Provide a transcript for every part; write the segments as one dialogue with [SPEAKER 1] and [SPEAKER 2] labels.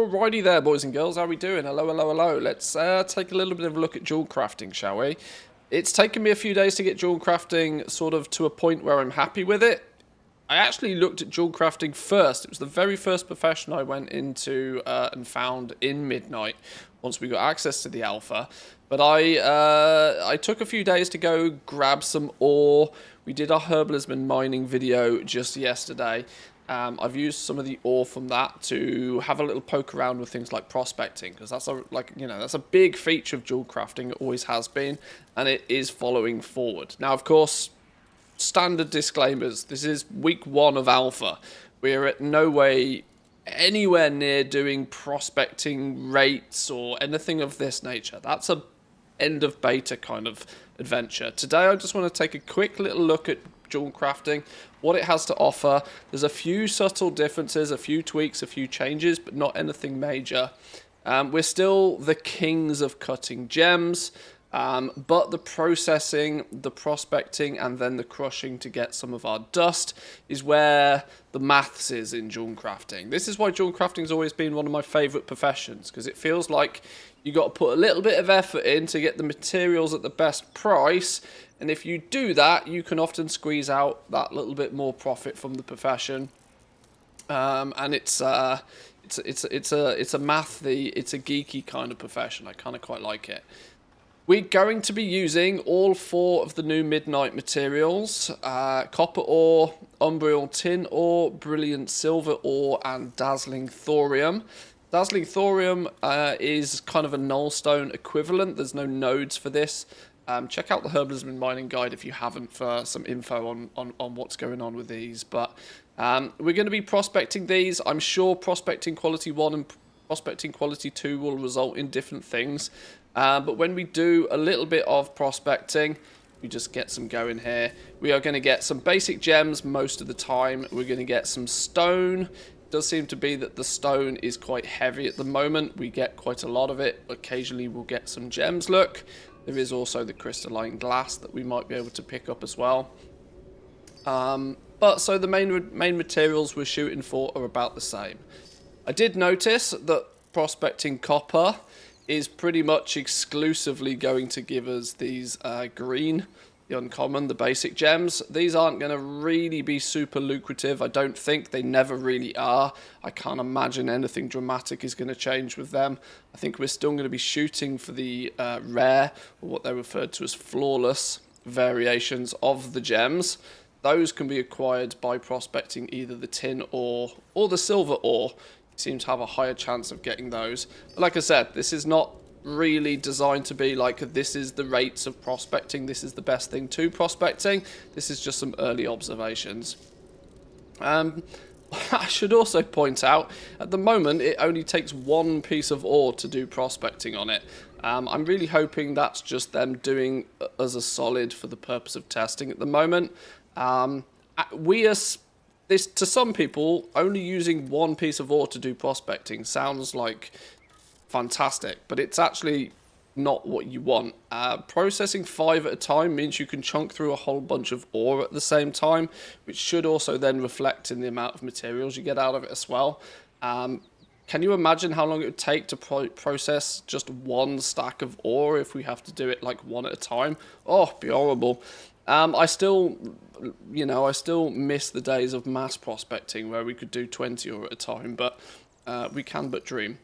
[SPEAKER 1] Alrighty there, boys and girls, how we doing? Hello, hello, hello. Let's take a little bit of a look at jewel crafting, shall we? It's taken me a few days to get jewel crafting sort of to a point where I'm happy with it. I actually looked at jewel crafting first. It was the very first profession I went into and found in Midnight once we got access to the alpha. But I took a few days to go grab some ore. We did our herbalism and mining video just yesterday. I've used some of the ore from that to have a little poke around with things like prospecting, because that's that's a big feature of jewel crafting. It always has been, and it is following forward. Now, of course, standard disclaimers. This is week 1 of alpha. We're at no way anywhere near doing prospecting rates or anything of this nature. That's a end of beta kind of adventure. Today I just want to take a quick little look at jewel crafting, what it has to offer. There's a few subtle differences, a few tweaks, a few changes, but not anything major. We're still the kings of cutting gems, but the processing, the prospecting, and then the crushing to get some of our dust is where the maths is in jewel crafting. This is why jewel crafting has always been one of my favourite professions, because it feels like you got to put a little bit of effort in to get the materials at the best price, and if you do that, you can often squeeze out that little bit more profit from the profession. And it's a mathy, it's a geeky kind of profession. I kind of quite like it. We're going to be using all 4 of the new Midnight materials: copper ore, umbral tin ore, brilliant silver ore, and dazzling thorium. Dazzling thorium is kind of a nullstone equivalent. There's no nodes for this. Check out the herbalism and mining guide if you haven't for some info on what's going on with these. But we're going to be prospecting these. I'm sure prospecting quality 1 and prospecting quality 2 will result in different things. But when we do a little bit of prospecting, we just get some going here. We are going to get some basic gems most of the time. We're going to get some stone. It does seem to be that the stone is quite heavy at the moment. We get quite a lot of it. Occasionally we'll get some gems, look. There is also the crystalline glass that we might be able to pick up as well. But so the main materials we're shooting for are about the same. I did notice that prospecting copper is pretty much exclusively going to give us these green, the uncommon, the basic gems. These aren't going to really be super lucrative. I don't think. They never really are. I can't imagine anything dramatic is going to change with them. I think we're still going to be shooting for the rare, or what they referred to as flawless, variations of the gems. Those can be acquired by prospecting either the tin ore or the silver ore. You seem to have a higher chance of getting those. But like I said, this is not really designed to be like, this is the rates of prospecting, this is the best thing to prospecting. This is just some early observations. I should also point out, at the moment it only takes 1 piece of ore to do prospecting on it. I'm really hoping that's just them doing as a solid for the purpose of testing at the moment. This, to some people, only using 1 piece of ore to do prospecting sounds like fantastic, but it's actually not what you want. Processing 5 at a time means you can chunk through a whole bunch of ore at the same time, which should also then reflect in the amount of materials you get out of it as well. Can you imagine how long it would take to process just 1 stack of ore if we have to do it like 1 at a time? Oh, it'd be horrible. I still miss the days of mass prospecting where we could do 20 ore at a time, but we can but dream.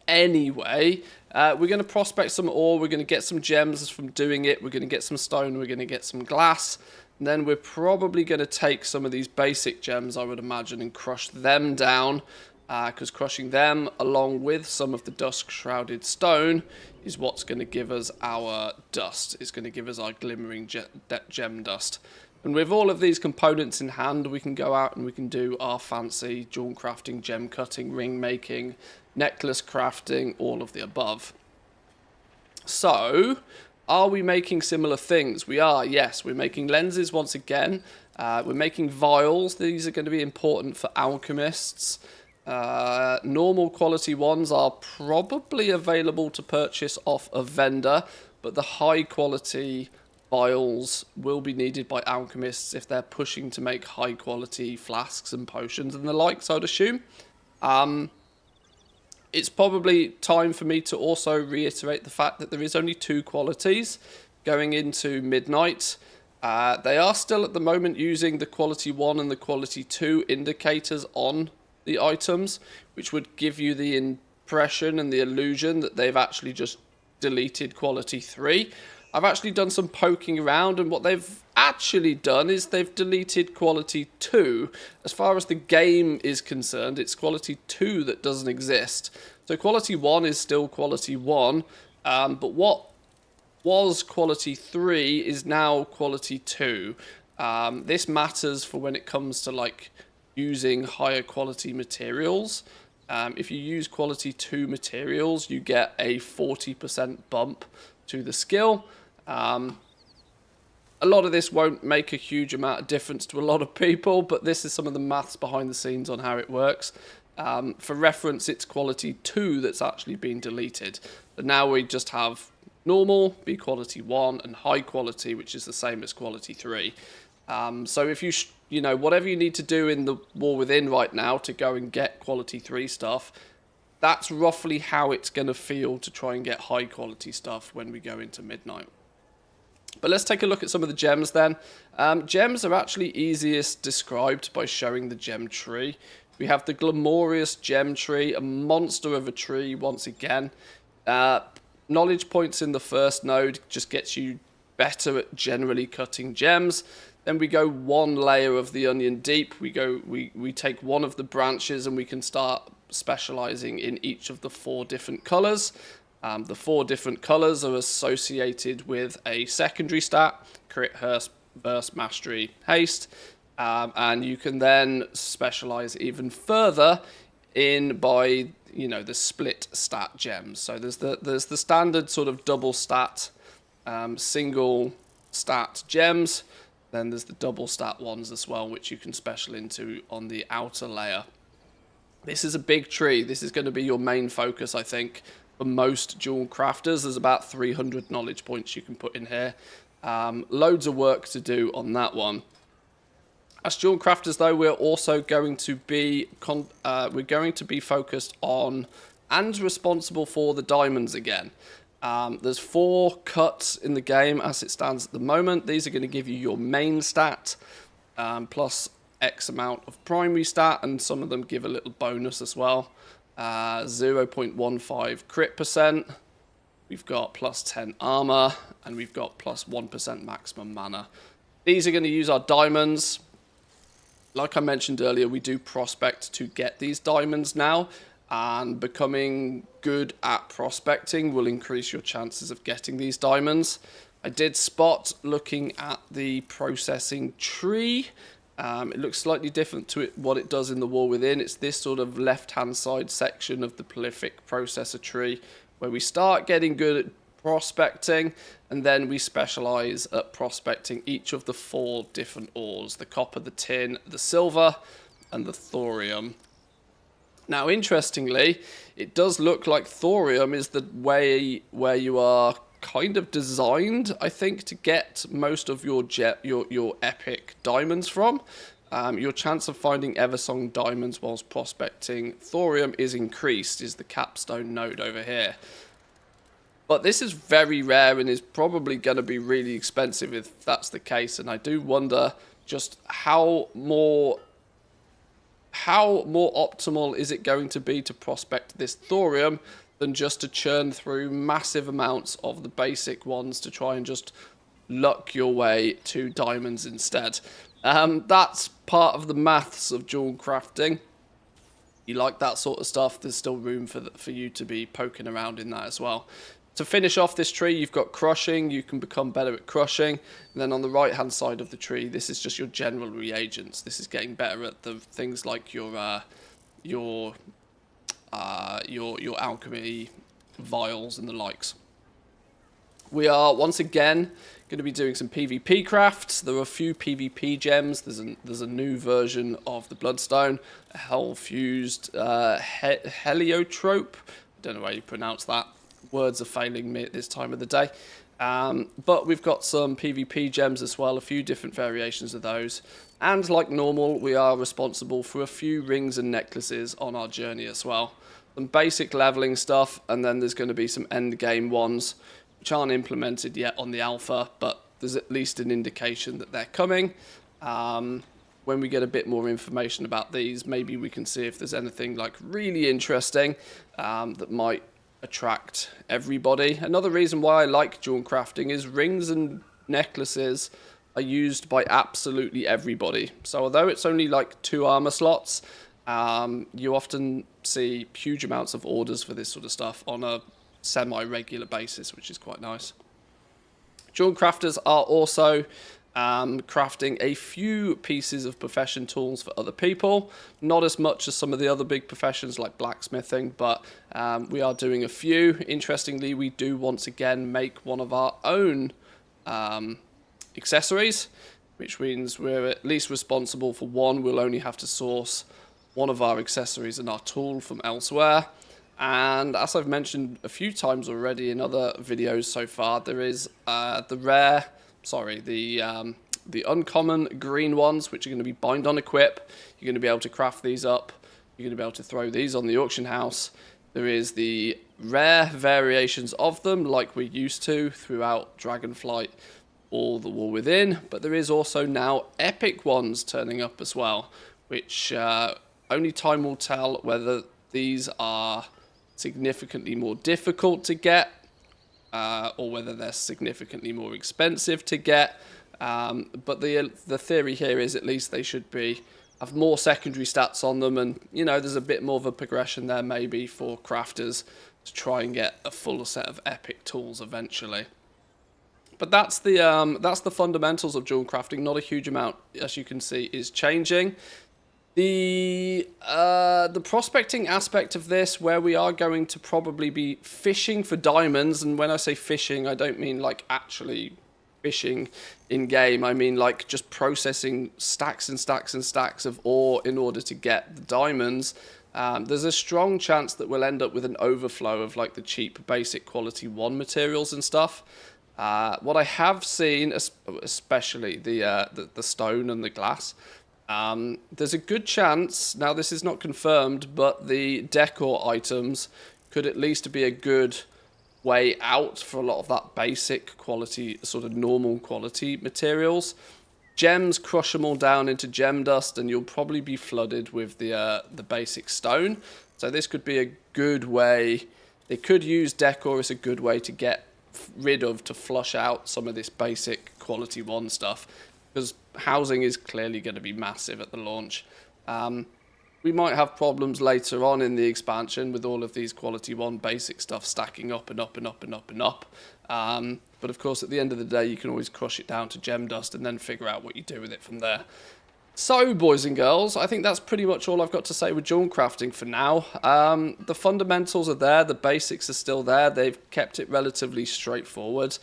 [SPEAKER 1] Anyway, we're going to prospect some ore, we're going to get some gems from doing it, we're going to get some stone, we're going to get some glass, and then we're probably going to take some of these basic gems, I would imagine, and crush them down, because crushing them along with some of the dusk-shrouded stone is what's going to give us our dust. It's going to give us our glimmering gem dust. And with all of these components in hand, we can go out and we can do our fancy jewel crafting, gem cutting, ring making, necklace crafting, all of the above. So, are we making similar things? We are, yes. We're making lenses once again. We're making vials. These are going to be important for alchemists. Normal quality ones are probably available to purchase off a vendor, but the high quality vials will be needed by alchemists if they're pushing to make high quality flasks and potions and the likes, I'd assume. it's probably time for me to also reiterate the fact that there is only 2 qualities going into midnight. They are still at the moment using the quality 1 and the quality 2 indicators on the items, which would give you the impression and the illusion that they've actually just deleted quality 3. I've actually done some poking around, and what they've actually done is they've deleted quality 2. As far as the game is concerned, it's quality 2 that doesn't exist. So quality 1 is still quality 1, but what was quality 3 is now quality 2. This matters for when it comes to like using higher quality materials. If you use quality 2 materials, you get a 40% bump to the skill. A lot of this won't make a huge amount of difference to a lot of people, but this is some of the maths behind the scenes on how it works. For reference, it's quality 2 that's actually been deleted. But now we just have normal, be quality 1, and high quality, which is the same as quality 3. So if you know, whatever you need to do in the War Within right now to go and get quality 3 stuff, that's roughly how it's going to feel to try and get high quality stuff when we go into midnight. But let's take a look at some of the gems then. Gems are actually easiest described by showing the gem tree. We have the Glamorous Gem Tree, a monster of a tree once again. Knowledge points in the first node just gets you better at generally cutting gems. Then we go 1 layer of the onion deep. We take one of the branches and we can start specializing in each of the 4 different colors. The 4 different colors are associated with a secondary stat: crit, burst, mastery, haste. And you can then specialize even further in by, you know, the split stat gems. So there's the standard sort of double stat, single stat gems. Then there's the double stat ones as well, which you can special into on the outer layer. This is a big tree. This is going to be your main focus, I think, for most jewel crafters. There's about 300 knowledge points you can put in here. Loads of work to do on that one. As jewel crafters, though, we're also going to be focused on and responsible for the diamonds again. There's 4 cuts in the game as it stands at the moment. These are going to give you your main stat plus X amount of primary stat, and some of them give a little bonus as well. 0.15 crit percent. We've got plus 10 armor, and we've got plus 1% maximum mana. These are going to use our diamonds. Like I mentioned earlier, we do prospect to get these diamonds now, and becoming good at prospecting will increase your chances of getting these diamonds. I did spot, looking at the processing tree, it looks slightly different to what it does in the War Within. It's this sort of left-hand side section of the prolific processor tree where we start getting good at prospecting, and then we specialize at prospecting each of the 4 different ores: the copper, the tin, the silver, and the thorium. Now, interestingly, it does look like thorium is the way where you are kind of designed, I think, to get most of your epic diamonds from. Your chance of finding Eversong diamonds whilst prospecting thorium is increased, is the capstone node over here. But this is very rare and is probably going to be really expensive if that's the case, and I do wonder just how more optimal is it going to be to prospect this thorium than just to churn through massive amounts of the basic ones to try and just luck your way to diamonds instead. That's part of the maths of jewel crafting. You like that sort of stuff, there's still room for you to be poking around in that as well. To finish off this tree, you've got crushing. You can become better at crushing. And then on the right-hand side of the tree, this is just your general reagents. This is getting better at the things like your alchemy vials and the likes. We are once again going to be doing some PvP crafts. There are a few PvP gems. There's a new version of the Bloodstone, a hell-fused heliotrope. I don't know how you pronounce that. Words are failing me at this time of the day. But we've got some PvP gems as well, a few different variations of those. And like normal, we are responsible for a few rings and necklaces on our journey as well. Some basic leveling stuff, and then there's going to be some end game ones, which aren't implemented yet on the alpha, but there's at least an indication that they're coming. When we get a bit more information about these, maybe we can see if there's anything like really interesting that might attract everybody. Another reason why I like Jewelcrafting is rings and necklaces are used by absolutely everybody. So although it's only like 2 armor slots, you often see huge amounts of orders for this sort of stuff on a semi-regular basis, which is quite nice. Jewel crafters are also crafting a few pieces of profession tools for other people. Not as much as some of the other big professions like blacksmithing, but we are doing a few. Interestingly, we do once again make one of our own accessories, which means we're at least responsible for one. We'll only have to source one of our accessories and our tool from elsewhere. And as I've mentioned a few times already in other videos so far, there is the uncommon green ones, which are going to be bind on equip. You're going to be able to craft these up. You're going to be able to throw these on the auction house. There is the rare variations of them, like we're used to throughout Dragonflight or the War Within, but there is also now epic ones turning up as well, which only time will tell whether these are significantly more difficult to get or whether they're significantly more expensive to get. But the theory here is at least they should have more secondary stats on them, and you know, there's a bit more of a progression there maybe for crafters to try and get a full set of epic tools eventually. But that's the fundamentals of jewel crafting. Not a huge amount, as you can see, is changing. The prospecting aspect of this, where we are going to probably be fishing for diamonds, and when I say fishing, I don't mean like actually fishing in game. I mean like just processing stacks and stacks and stacks of ore in order to get the diamonds. There's a strong chance that we'll end up with an overflow of like the cheap basic quality 1 materials and stuff. What I have seen, especially the stone and the glass, there's a good chance, now this is not confirmed, but the decor items could at least be a good way out for a lot of that basic quality, sort of normal quality materials. Gems, crush them all down into gem dust, and you'll probably be flooded with the basic stone. So this could be a good way. They could use decor as a good way to get rid of, to flush out some of this basic quality 1 stuff, because housing is clearly going to be massive at the launch. We might have problems later on in the expansion with all of these quality 1 basic stuff stacking up and up and up and up and up. But of course, at the end of the day, you can always crush it down to gem dust and then figure out what you do with it from there. So, boys and girls, I think that's pretty much all I've got to say with jewel crafting for now. The fundamentals are there, the basics are still there. They've kept it relatively straightforward.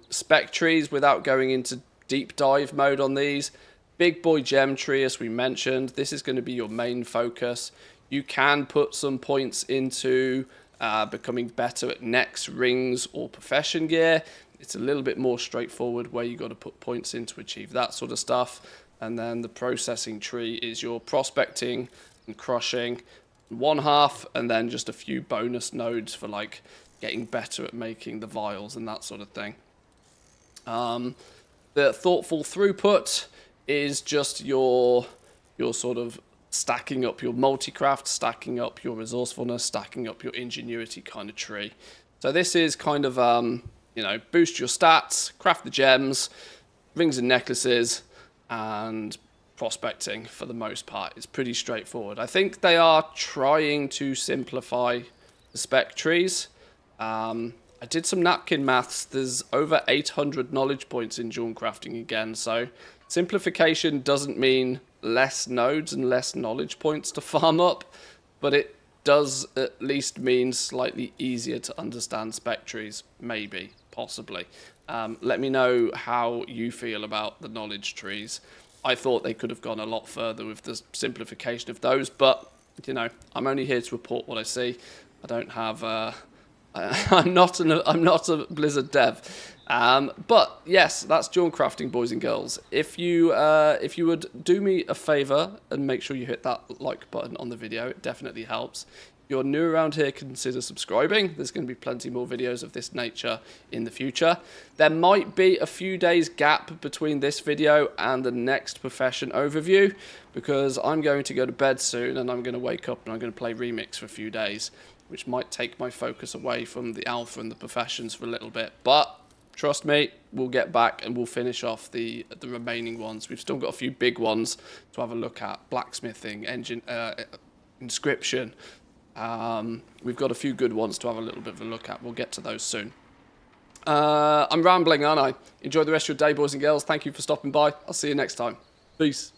[SPEAKER 1] Spec trees, without going into deep dive mode on these. Big boy gem tree, as we mentioned, this is going to be your main focus. You can put some points into becoming better at necks, rings, or profession gear. It's a little bit more straightforward where you got to put points in to achieve that sort of stuff. And then the processing tree is your prospecting and crushing, 1/2, and then just a few bonus nodes for like getting better at making the vials and that sort of thing. The thoughtful throughput is just your sort of stacking up your multi-craft, stacking up your resourcefulness, stacking up your ingenuity kind of tree. So this is kind of, boost your stats, craft the gems, rings and necklaces, and prospecting for the most part. It's pretty straightforward. I think they are trying to simplify the spec trees. I did some napkin maths. There's over 800 knowledge points in Jewelcrafting again, so simplification doesn't mean less nodes and less knowledge points to farm up, but it does at least mean slightly easier to understand spec trees, maybe, possibly. Let me know how you feel about the knowledge trees. I thought they could have gone a lot further with the simplification of those, but, you know, I'm only here to report what I see. I don't have... I'm not a Blizzard dev. But yes, that's Jewelcrafting, boys and girls. If you would do me a favour and make sure you hit that like button on the video, it definitely helps. If you're new around here, consider subscribing. There's going to be plenty more videos of this nature in the future. There might be a few days gap between this video and the next profession overview, because I'm going to go to bed soon and I'm going to wake up and I'm going to play Remix for a few days, which might take my focus away from the alpha and the professions for a little bit. But trust me, we'll get back and we'll finish off the remaining ones. We've still got a few big ones to have a look at. Blacksmithing, inscription. We've got a few good ones to have a little bit of a look at. We'll get to those soon. I'm rambling, aren't I? Enjoy the rest of your day, boys and girls. Thank you for stopping by. I'll see you next time. Peace.